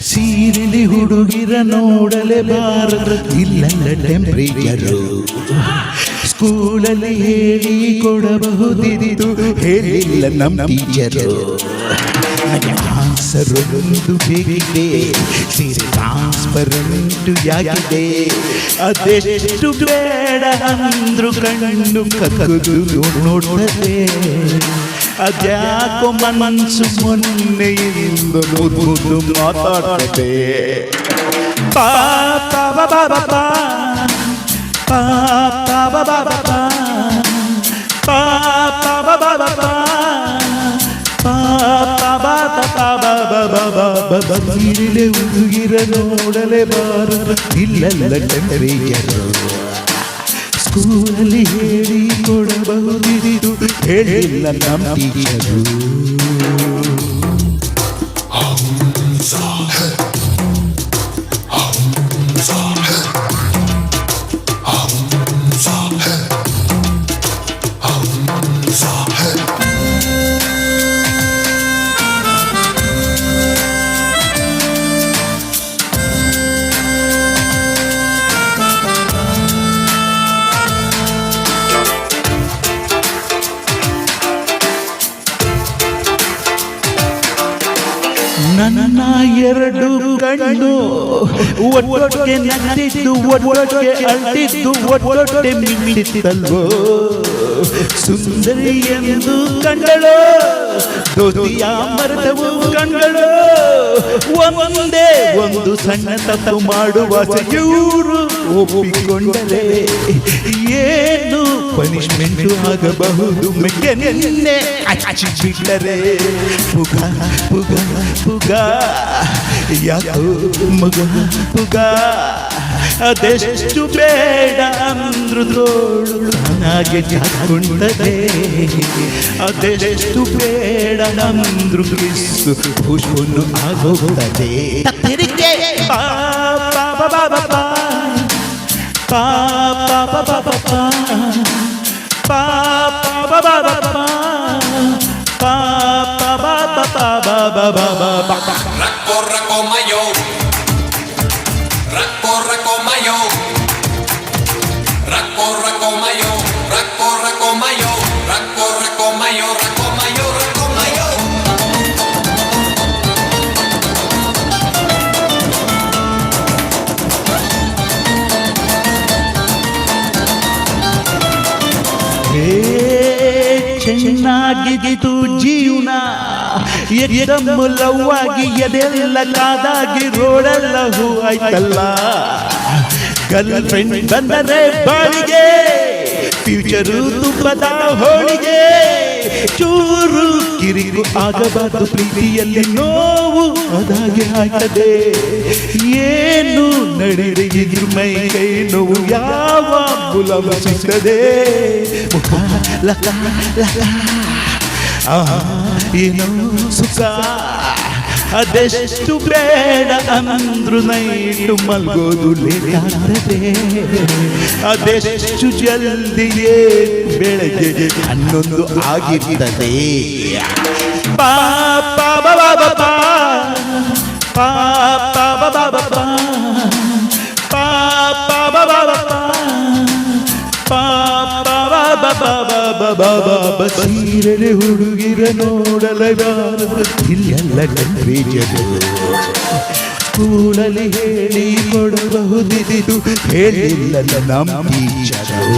ಸೀರೆಲಿ ಹುಡುಗಿರ ನೋಡಲೇಬಾರದ ಇಲ್ಲಲ್ಲ ಟೆಂಪ್ರೇಚರು. ಸ್ಕೂಲಲ್ಲಿ ಹೇಳಿ ಕೊಡಬಹುದಿದ್ದು ಹೇಳಿಲ್ಲ ನಮ್ಮ ಟೀಚರು. ಆನ್ಸರೊಂದು ಬೇಕಿದೆ, ಸೀರೆ ಟ್ರಾನ್ಸ್ಪರೆಂಟು ಯಾಗಿದೆ. ಅದೆಷ್ಟು ಬೇಡ ಅಂದ್ರು ಕಣ್ಣು ಕಕ್ಕದು ನೋಡ್ತದೆ. ಅದ್ಯಾಕೋ ಮನಸ್ಸು ಮೊನ್ನೆಯಿಂದ ಮುದ್ದು ಮಾತಾಡ್ತದೆ. ಬೀರಿಲೆ ಹುಡುಗಿರ ನೋಡಲೇಬಾರದು ಇಲ್ಲಲ್ಲ ಟೆಂಪರೇಚರು. ಸ್ಕೂಲಲ್ಲಿ ಹೇಳಿ ಕೊಡಬಹುದಿದ್ದು ಹೇಳಿಲ್ಲ ನಮ್ಮ ಟೀಚರು. ನನ್ನ ಎರಡು ಕಣ್ಣು ಒಟ್ಟೊಟ್ಟೆ ನಟ್ಟಿದ್ದು ಒಟ್ಟೊಟ್ಟೆ ಅಳ್ತಿದ್ದು ಒಟ್ಟೊಟ್ಟೆ ಮಿಟ್ಟಿತ್ತಲ್ವೋ. ಸುಂದರಿ ಎಂದು ಕಂಡಳೋ ದೋತಿಯ ಮರದವು ಕಂಡಳೋ. ಒಂದೇ ಒಂದು ಸಣ್ಣ ತಪ್ಪು ಮಾಡುವ ಇವರು ಒಪ್ಪಿಕೊಂಡರೆ ಏನು ಪನಿಷ್ಮೆಂಟು ಆಗಬಹುದು. ನಿನ್ನೆ ಬಿಟ್ಟರೆ ಪುಗ ಪುಗ ಪುಗ ಯಾಕೋ ಮಗ ಪುಗ. ಅದೆಷ್ಟು ಬೇಡ ಅಂದ್ರು ತೋಳು ನನಗೆ ಜಾಕೊಂಡದೆ. ಅದೆಷ್ಟು ಬೇಡ ಅಂದ್ರು ಕಿಸ್ಸು ಖುಷಿಯನ್ನು ಆಗೋಗುತ್ತದೆ. Racco racco mayo, racco racco mayo, racco racco mayo, racco racco mayo, racco racco mayo, racco mayo, racco mayo. ಚೆನ್ನಾಗಿದ್ದು ಜೀವನ ಎದಮ್ಮು ಲವ್ವಾಗಿ ಎದೆಲ್ಲ ಕಾದಾಗಿ ರೋಡೆಲ್ಲ ಹೂ ಆಯ್ತಲ್ಲ. ಗರ್ಲ್ ಫ್ರೆಂಡ್ ಬಂದರೆ ಬಾಳಿಗೆ ಫ್ಯೂಚರು ತುಪ್ಪದ ಹೋಳಿಗೆ. ಚೂರು ಕಿರಿಕು ಆಗಬಾರ್ದು ಪ್ರೀತಿಯಲ್ಲಿ ನೋವು ಅದಾಗೆ ಆಗ್ತದೆ. ಏನು ನಡೆದರೆ ಇದ್ರ ಮೈ ಕೈ ನೋವು ಯಾವ ಗುಲಾಬ ಸಿಗ್ತದೆ. ಮುಖ ಲಕ ಲಕ ಏನೋ ಸುಖ. ಅದೆಷ್ಟು ಬೇಡ ಅಂದ್ರು ನೈಟು ಮಲ್ಗೋದು ಲೇಟಾಗ್ತದೆ. ಅದೆಷ್ಟು ಜಲ್ದಿಯೇ ಬೆಳಗ್ಗೆ 11 ಆಗಿರ್ತದೆ. ಪಾಪ ಬಾಬಾ ಪಾಪ ಬಾಬಾ ಪಾಪ ಬಾಬಾ ಸೀರೆ ಹುಡುಗಿರ ನೋಡಲೇಬಾರದು ಇಲ್ಲೆಲ್ಲ ಟೆಂಪರೇಚರು. ಸ್ಕೂಲಲ್ಲಿ ಹೇಳಿ ಕೊಡಬಹುದಿದ್ದು ಹೇಳಿಲ್ಲ ನಮ್ಮ ಟೀಚರು.